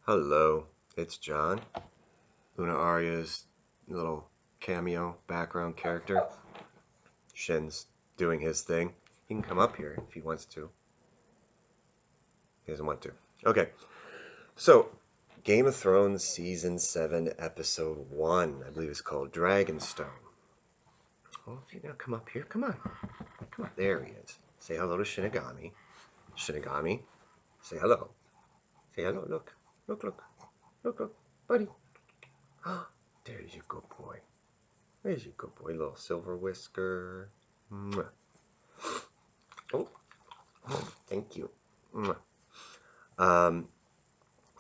Hello, it's John, Luna Arya's little cameo background character. Shin's doing his thing. He can come up here if he wants to. He doesn't want to. Okay, so Game of Thrones Season 7, Episode 1. I believe it's called Dragonstone. Oh, if you now come up here, come on. Come on, there he is. Say hello to Shinigami. Shinigami, say hello. Say hello, look. Look, look. Look, look, buddy. There's your good boy. There's your good boy, little silver whisker. Mwah. Oh, thank you. Mwah. Um,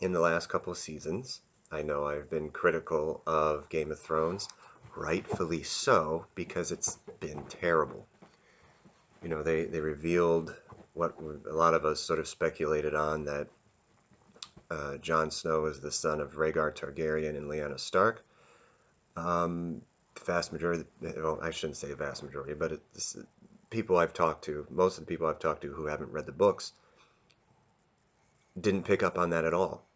in the last couple of seasons, I know I've been critical of Game of Thrones, rightfully so, because it's been terrible. You know, they revealed what a lot of us sort of speculated on, that Jon Snow is the son of Rhaegar Targaryen and Lyanna Stark. The vast majority, well, I shouldn't say vast majority, but people I've talked to, most of the people I've talked to who haven't read the books, didn't pick up on that at all.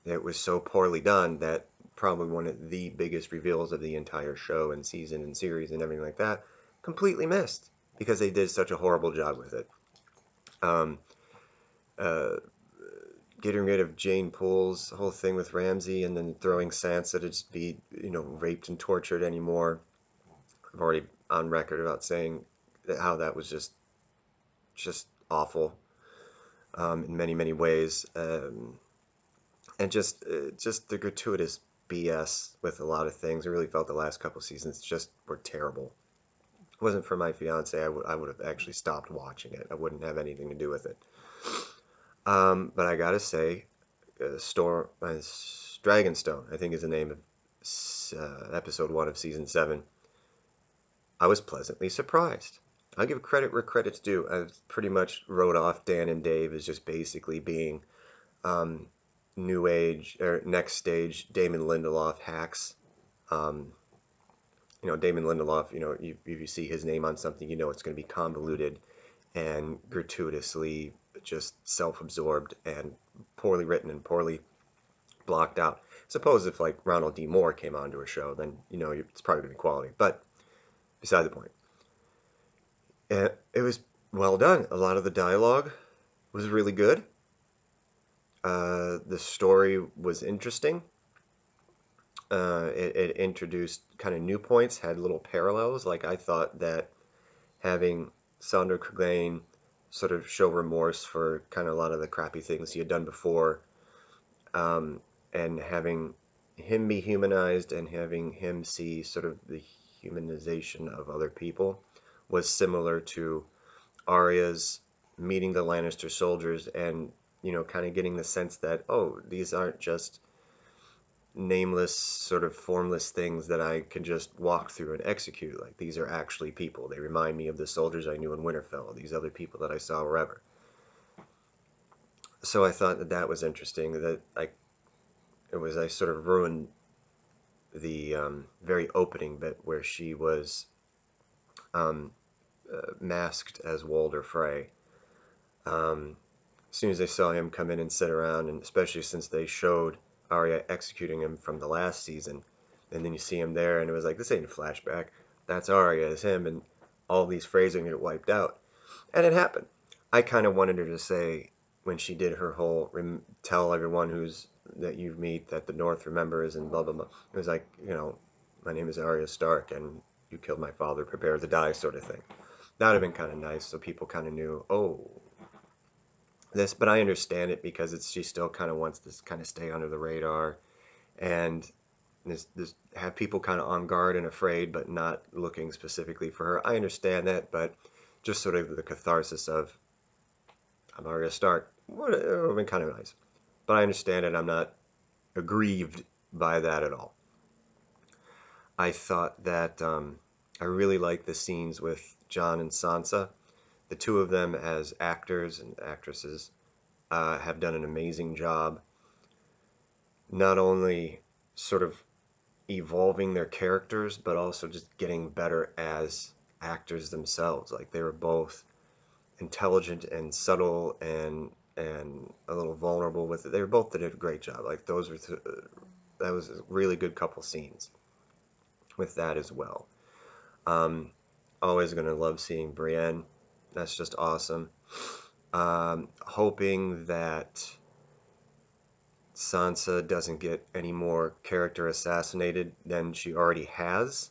It was so poorly done that probably one of the biggest reveals of the entire show and season and series and everything like that completely missed because they did such a horrible job with it. Um, uh, Getting rid of Jane Poole's whole thing with Ramsay and then throwing Sansa to just be, raped and tortured anymore. I'm already on record about saying how that was just awful in many, many ways. And just the gratuitous BS with a lot of things. I really felt the last couple seasons just were terrible. If it wasn't for my fiance, I would have actually stopped watching it. I wouldn't have anything to do with it. But I gotta say, Dragonstone, I think is the name of episode 1 of season 7. I was pleasantly surprised. I'll give credit where credit's due. I pretty much wrote off Dan and Dave as just basically being um, new age or next stage Damon Lindelof hacks. Um, Damon Lindelof, if you see his name on something, it's going to be convoluted and gratuitously just self-absorbed and poorly written and poorly blocked out. Suppose if like Ronald D. Moore came onto a show, then it's probably going to be quality. But beside the point, it was well done. A lot of the dialogue was really good. The story was interesting. It introduced kind of new points, had little parallels. Like I thought that having Sandor Clegane sort of show remorse for kind of a lot of the crappy things he had done before, and having him be humanized and having him see sort of the humanization of other people was similar to Arya's meeting the Lannister soldiers and kind of getting the sense that, oh, these aren't just nameless, sort of formless things that I can just walk through and execute. Like, these are actually people. They remind me of the soldiers I knew in Winterfell, these other people that I saw wherever. So I thought that was interesting, that I sort of ruined the very opening bit where she was um, masked as Walder Frey. As soon as they saw him come in and sit around, and especially since they showed Arya executing him from the last season, and then you see him there, and it was like, this ain't a flashback. That's Arya, it's him, and all these phrasing get wiped out. And it happened. I kind of wanted her to say, when she did her whole tell everyone that you meet that the North remembers and blah blah blah. It was like, my name is Arya Stark, and you killed my father. Prepare to die, sort of thing. That would have been kind of nice, so people kind of knew, oh, this. But I understand it because she still kind of wants this kind of stay under the radar, and this have people kind of on guard and afraid, but not looking specifically for her. I understand that, but just sort of the catharsis of, I'm Arya Stark, would have been kind of nice. But I understand it. I'm not aggrieved by that at all. I thought that I really liked the scenes with Jon and Sansa. The two of them as actors and actresses have done an amazing job, not only sort of evolving their characters, but also just getting better as actors themselves. Like, they were both intelligent and subtle and and a little vulnerable with it. They both did a great job. Like those were that was a really good couple scenes with that as well. Um, Always gonna love seeing Brienne. That's just awesome. Hoping that Sansa doesn't get any more character assassinated than she already has.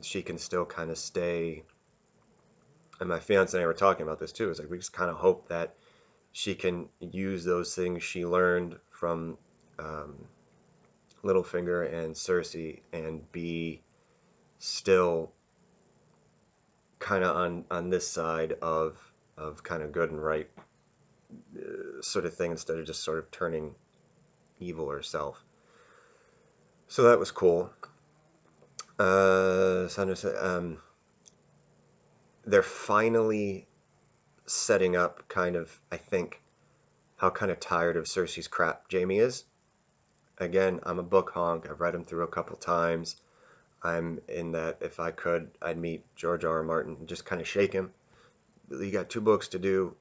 She can still kind of stay. And my fiance and I were talking about this too. It's like we just kind of hope that she can use those things she learned from um, Littlefinger and Cersei and be still kind of on this side of kind of good and right sort of thing instead of just sort of turning evil herself. So that was cool. They're finally setting up kind of, I think, how kind of tired of Cersei's crap Jaime is. Again, I'm a book honk. I've read him through a couple times. I'm in that if I could, I'd meet George R. R. Martin and just kind of shake him. You got 2 books to do.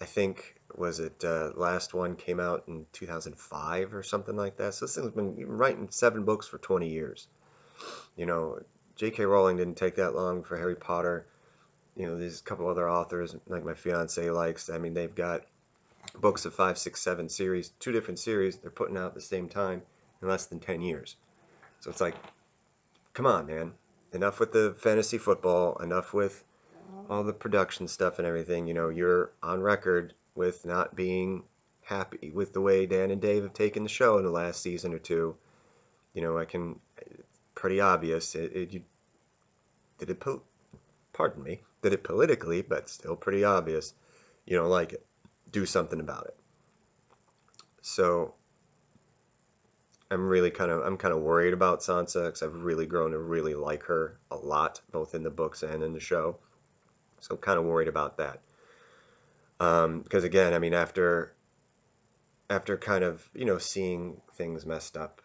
I think, was it last one came out in 2005 or something like that. So this thing's been writing 7 books for 20 years. You know, J.K. Rowling didn't take that long for Harry Potter. You know, there's a couple other authors like my fiance likes. I mean, they've got books of 5, 6, 7 series, 2 different series they're putting out at the same time in less than 10 years. So it's like, come on, man. Enough with the fantasy football, enough with all the production stuff and everything. You know, you're on record with not being happy with the way Dan and Dave have taken the show in the last season or two. You know, pretty obvious. You did it, pardon me, did it politically, but still pretty obvious. You don't like it. Do something about it. So I'm kind of worried about Sansa because I've really grown to really like her a lot, both in the books and in the show. So I'm kind of worried about that. Because again, I mean, after kind of seeing things messed up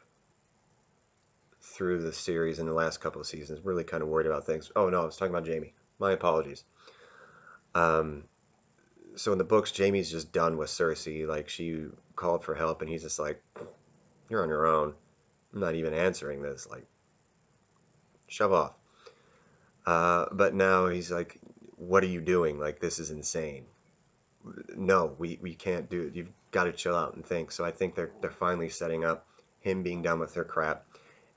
through the series in the last couple of seasons, really kind of worried about things. Oh no, I was talking about Jaime. My apologies. Um, so in the books, Jaime's just done with Cersei. Like she called for help, and he's just like, "You're on your own. I'm not even answering this. Like, shove off." But now he's like, "What are you doing? Like, this is insane. No, we can't do it. You've got to chill out and think." So I think they're finally setting up him being done with her crap.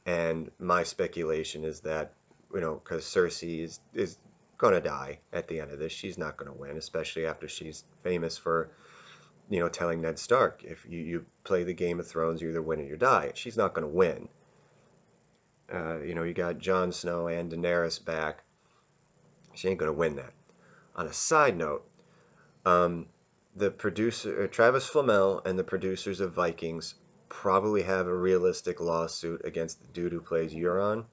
And my speculation is that, because Cersei is gonna die at the end of this. She's not gonna win, especially after she's famous for, telling Ned Stark, if you play the Game of Thrones, you either win or you die. She's not gonna win. You got Jon Snow and Daenerys back. She ain't gonna win that. On a side note, um, the producer, Travis Flamel, and the producers of Vikings probably have a realistic lawsuit against the dude who plays Euron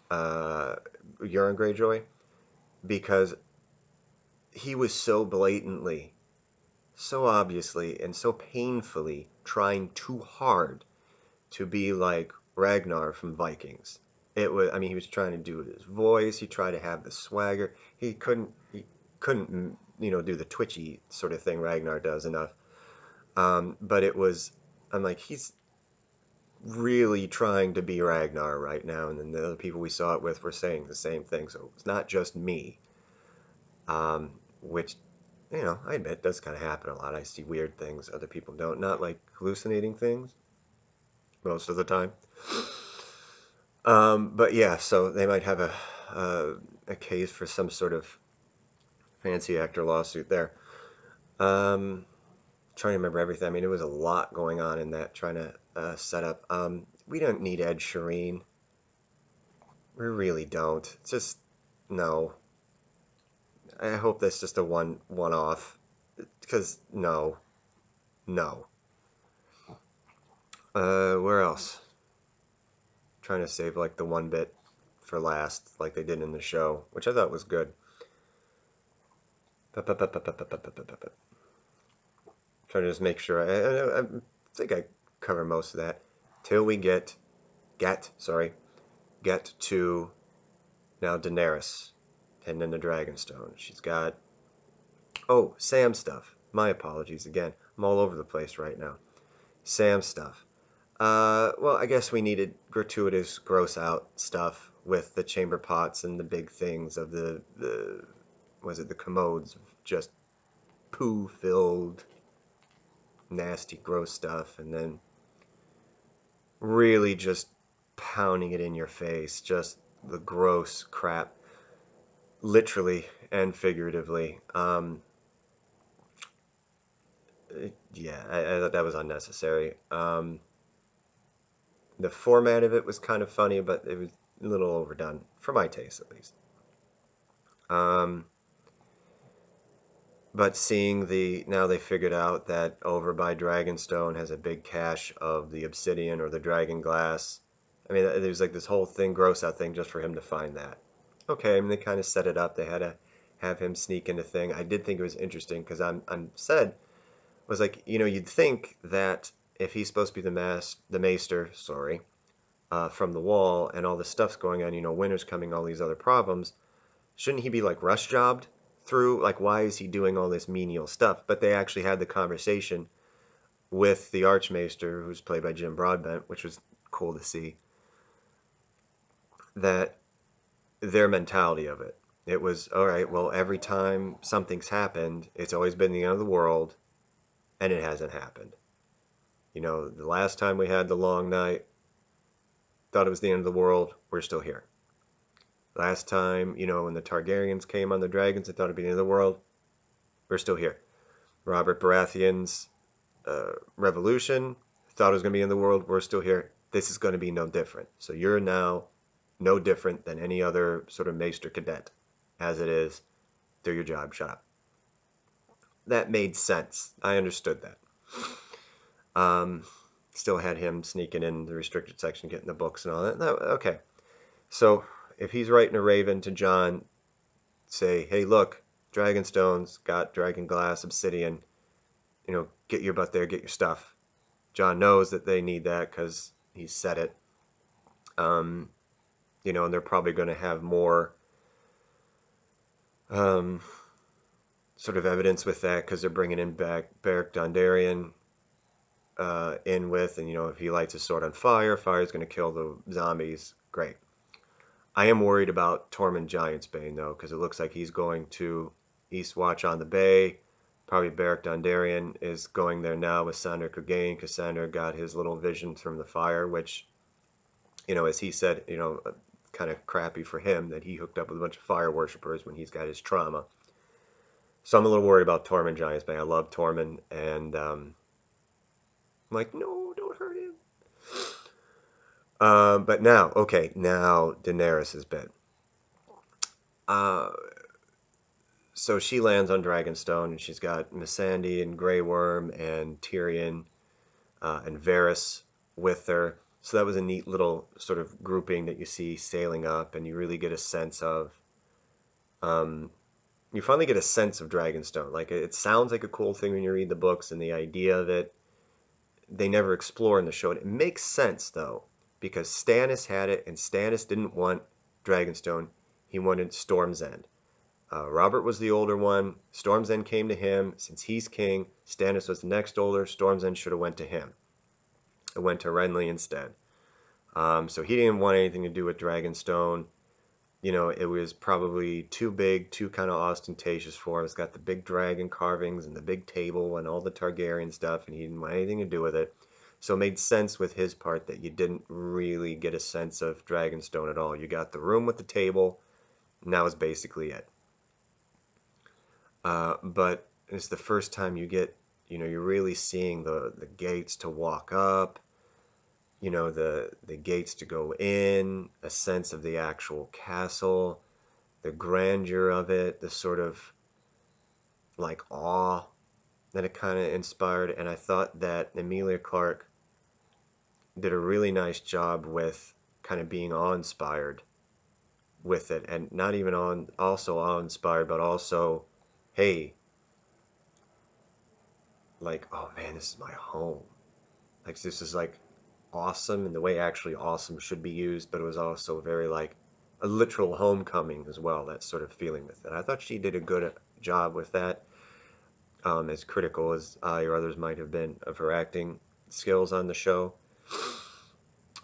Greyjoy, because he was so blatantly, so obviously, and so painfully trying too hard to be like Ragnar from Vikings. I mean, he was trying to do his voice. He tried to have the swagger. He couldn't, do the twitchy sort of thing Ragnar does enough. But I'm like, he's really trying to be Ragnar right now, and then the other people we saw it with were saying the same thing. So it's not just me, which, I admit does kind of happen a lot. I see weird things other people don't, not like hallucinating things most of the time. But yeah, so they might have a case for some sort of fancy actor lawsuit there. Trying to remember everything. I mean, it was a lot going on in that trying to set up. We don't need Ed Sheeran. We really don't. Just no. I hope that's just a one off. Because no. Where else? Trying to save like the one bit for last, like they did in the show, which I thought was good. Trying to just make sure. I think I cover most of that till we get to now Daenerys heading into Dragonstone. She's got Oh, Sam stuff. My apologies again. I'm all over the place right now. Sam stuff. Well, I guess we needed gratuitous gross out stuff with the chamber pots and the big things of the was it the commodes, just poo filled nasty gross stuff, and then really just pounding it in your face, just the gross crap, literally and figuratively. Yeah, I thought that was unnecessary. The format of it was kind of funny, but it was a little overdone, for my taste at least. Um, but seeing now they figured out that over by Dragonstone has a big cache of the obsidian or the dragon glass. I mean, there's like this whole thing, gross out thing, just for him to find that. Okay, I mean, they kind of set it up. They had to have him sneak into thing. I did think it was interesting because I'm said was like, you'd think that if he's supposed to be the maester, sorry, from the wall and all this stuff's going on, winter's coming, all these other problems, shouldn't he be like rush jobbed through? Like, why is he doing all this menial stuff? But they actually had the conversation with the Archmaester, who's played by Jim Broadbent, which was cool to see, that their mentality of it. It was, all right, well, every time something's happened, it's always been the end of the world, and it hasn't happened. The last time we had the long night, thought it was the end of the world, we're still here. Last time, when the Targaryens came on the dragons, they thought it'd be the end of the world, we're still here. Robert Baratheon's revolution, thought it was going to be in the world, we're still here. This is going to be no different. So you're now no different than any other sort of maester cadet. As it is, do your job, shut up. That made sense. I understood that. Um, Still had him sneaking in the restricted section, getting the books and all that. No, okay. So if he's writing a raven to Jon, say, hey, look, Dragonstone's got dragon glass, obsidian, get your butt there, get your stuff. Jon knows that they need that because he said it. And they're probably going to have more sort of evidence with that because they're bringing in back Beric Dondarrion in with, and if he lights his sword on fire, fire's going to kill the zombies. Great. I am worried about Tormund Giantsbane though, because it looks like he's going to Eastwatch on the Bay. Probably Beric Dondarrion is going there now with Sandor Clegane, because Sandor got his little visions from the fire, which, as he said, kind of crappy for him that he hooked up with a bunch of fire worshippers when he's got his trauma. So I'm a little worried about Tormund Giantsbane. I love Tormund, and I'm like, no, don't hurt him. But now, okay, now Daenerys' bit. So she lands on Dragonstone, and she's got Missandei and Grey Worm and Tyrion and Varys with her. So that was a neat little sort of grouping that you see sailing up, and you really get a sense of. You finally get a sense of Dragonstone. Like, it sounds like a cool thing when you read the books, and the idea of it, they never explore in the show. It makes sense though, because Stannis had it, and Stannis didn't want Dragonstone. He wanted Storm's End. Robert was the older one. Storm's End came to him. Since he's king, Stannis was the next older. Storm's End should have went to him. It went to Renly instead. So he didn't want anything to do with Dragonstone. It was probably too big, too kind of ostentatious for him. It's got the big dragon carvings and the big table and all the Targaryen stuff, and he didn't want anything to do with it. So it made sense with his part that you didn't really get a sense of Dragonstone at all. You got the room with the table, and that was basically it. But it's the first time you get, you're really seeing the gates to walk up, the gates to go in, a sense of the actual castle, the grandeur of it, the sort of like awe that it kind of inspired. And I thought that Emilia Clarke did a really nice job with kind of being awe-inspired with it, and not even also awe-inspired, but also, hey, like, oh man, this is my home. Like, this is like awesome in the way actually awesome should be used, but it was also very like a literal homecoming as well, that sort of feeling with it. I thought she did a good job with that. as critical as I or others might have been of her acting skills on the show,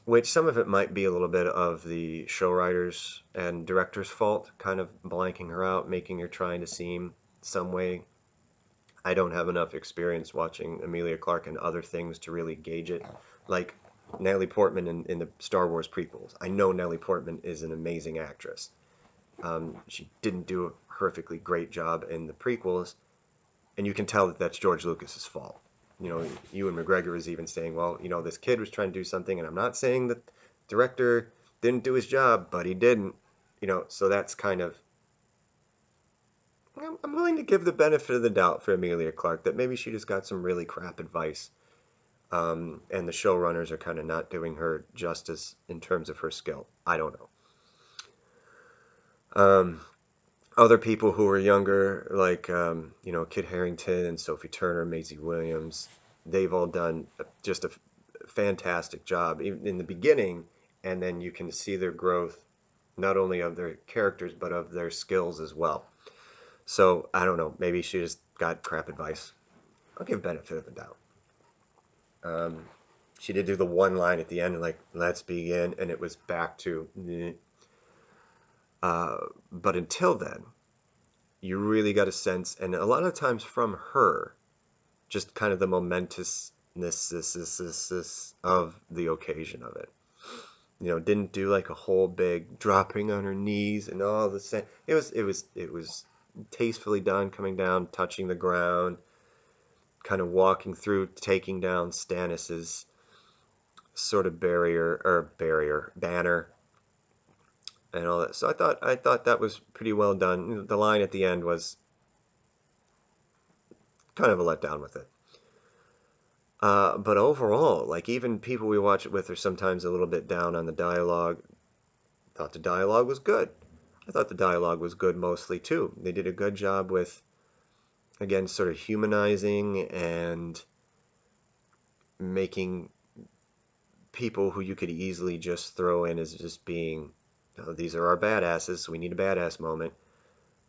which some of it might be a little bit of the show writers and director's fault, kind of blanking her out, making her trying to seem some way. I don't have enough experience watching Emilia Clarke and other things to really gauge it. Like Natalie Portman in the Star Wars prequels. I know Natalie Portman is an amazing actress. She didn't do a perfectly great job in the prequels, and you can tell that that's George Lucas's fault. You know, Ewan McGregor is even saying, well, you know, this kid was trying to do something, and I'm not saying that the director didn't do his job, but he didn't. You know, so that's kind of, I'm willing to give the benefit of the doubt for Emilia Clarke that maybe she just got some really crap advice, and the showrunners are kind of not doing her justice in terms of her skill. I don't know. Um, Other people who were younger, like you know, Kit Harington and Sophie Turner, Maisie Williams, they've all done just a fantastic job, even in the beginning, and then you can see their growth, not only of their characters but of their skills as well. So I don't know, maybe she just got crap advice. I'll give benefit of the doubt. Um, she did do the one line at the end, like "Let's begin," and it was back to. "Meh." But until then, you really got a sense, and a lot of times from her, just kind of the momentousness of the occasion of it. You know, didn't do like a whole big dropping on her knees and all the same. It was tastefully done, coming down, touching the ground, kind of walking through, taking down Stannis's sort of barrier banner and all that. So I thought that was pretty well done. The line at the end was kind of a letdown with it. But overall, like even people we watch it with are sometimes a little bit down on the dialogue. Thought the dialogue was good. I thought the dialogue was good mostly too. They did a good job with, again, sort of humanizing and making people who you could easily just throw in as just being, oh, these are our badasses, so we need a badass moment.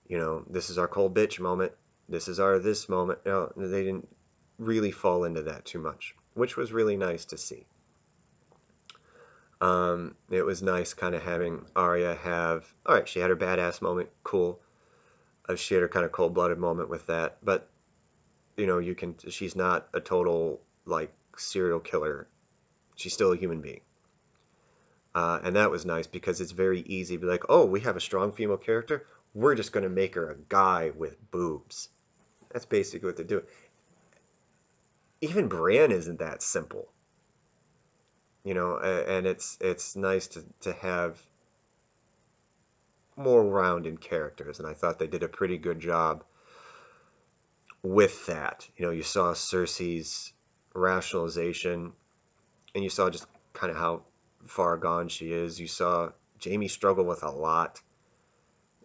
You know, this is our cold bitch moment. This is our this moment. No, they didn't really fall into that too much, which was really nice to see. It was nice kind of having Arya have, all right, she had her badass moment, cool. She had her kind of cold-blooded moment with that, but you know, she's not a total like serial killer. She's still a human being. And that was nice because it's very easy to be like, oh, we have a strong female character. We're just going to make her a guy with boobs. That's basically what they're doing. Even Bran isn't that simple, you know, and it's nice to have more rounded characters, and I thought they did a pretty good job with that. You know, you saw Cersei's rationalization, and you saw just kind of how far gone she is. You saw Jaime struggle with a lot.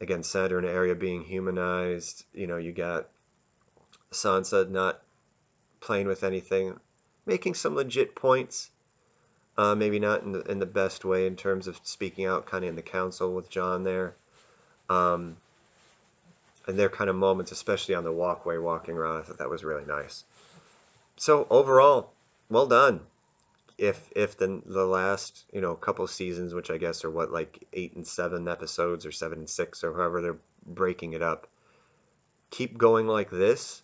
Again, Saturn area being humanized. You know, you got Sansa not playing with anything, making some legit points. Maybe not in the best way in terms of speaking out, kind of in the council with Jon there. Um, and their kind of moments, especially on the walkway walking around, I thought that was really nice. So overall, well done. If the last couple seasons, which I guess are what, like 8 and 7 episodes or 7 and 6 or however they're breaking it up, keep going like this,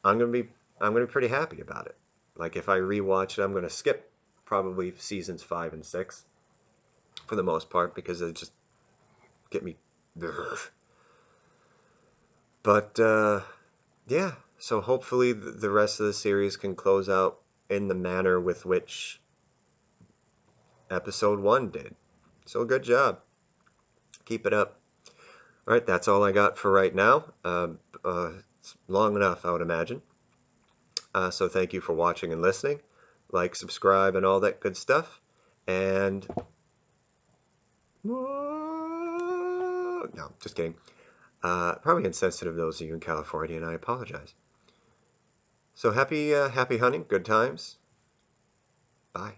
I'm gonna be I'm gonna be pretty happy about it. Like if I rewatch it, I'm gonna skip probably seasons 5 and 6 for the most part because they just get me. But yeah, so hopefully the rest of the series can close out in the manner with which episode 1 did. So good job. Keep it up. All right, that's all I got for right now. It's long enough, I would imagine. So thank you for watching and listening. Like, subscribe, and all that good stuff. And no, just kidding. Probably insensitive to those of you in California, and I apologize. So happy hunting, good times. Bye.